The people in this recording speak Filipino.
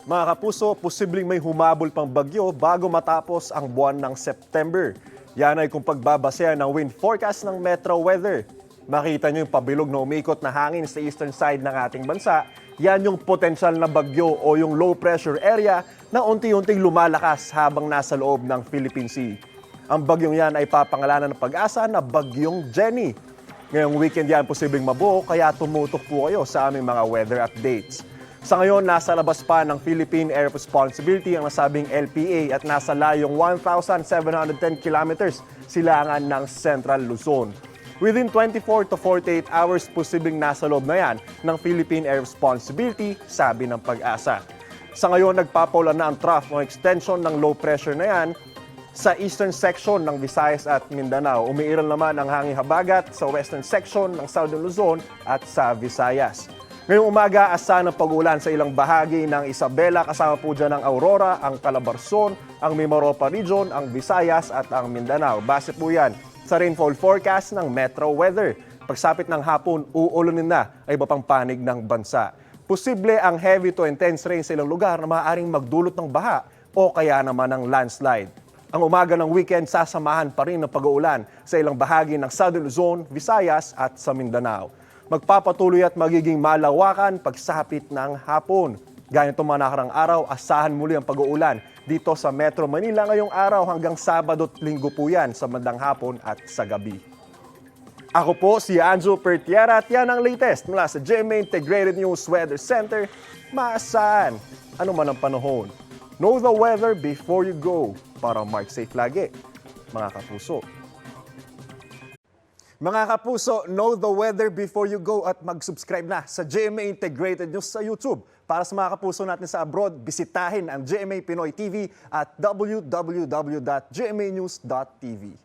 Mga kapuso, posibleng may humabol pang bagyo bago matapos ang buwan ng September. Yan ay kung pagbabasehan ng wind forecast ng Metro Weather. Makita nyo yung pabilog na umikot na hangin sa eastern side ng ating bansa. Yan yung potensyal na bagyo o yung low pressure area na unti-unting lumalakas habang nasa loob ng Philippine Sea. Ang bagyong yan ay papangalanan ng pag-asa na Bagyong Jenny. Ngayong weekend yan posibleng mabuo kaya tumutok po kayo sa aming mga weather updates. Sa ngayon, nasa labas pa ng Philippine Air Responsibility ang nasabing LPA at nasa layong 1,710 kilometers silangan ng Central Luzon. Within 24 to 48 hours, posibleng nasa loob na yan ng Philippine Air Responsibility, sabi ng pag-asa. Sa ngayon, nagpapaulan na ang trough o extension ng low pressure na yan sa eastern section ng Visayas at Mindanao. Umiiral naman ang hangin habagat sa western section ng Southern Luzon at sa Visayas. Ngayong umaga, asahan ng pag-ulan sa ilang bahagi ng Isabela, kasama po dyan ang Aurora, ang Calabarzon, ang Mimaropa Region, ang Visayas at ang Mindanao. Base po yan sa rainfall forecast ng Metro Weather. Pagsapit ng hapon, uulunin na ay iba pang panig ng bansa. Posible ang heavy to intense rain sa ilang lugar na maaaring magdulot ng baha o kaya naman ng landslide. Ang umaga ng weekend, sasamahan pa rin ng pag-uulan sa ilang bahagi ng Southern Luzon, Visayas at sa Mindanao. Magpapatuloy at magiging malawakan pagsapit ng hapon. Ganito mga nakarang araw, asahan muli ang pag-uulan dito sa Metro Manila ngayong araw hanggang Sabado at Linggo po yan sa bandang hapon at sa gabi. Ako po si Anjo Pertiera at yan ang latest mula sa GMA Integrated News Weather Center. Maasahan, ano man ang panahon. Know the weather before you go para mark safe lagi, mga kapuso. Mga kapuso, know the weather before you go at mag-subscribe na sa GMA Integrated News sa YouTube. Para sa mga kapuso natin sa abroad, bisitahin ang GMA Pinoy TV at www.gmanews.tv.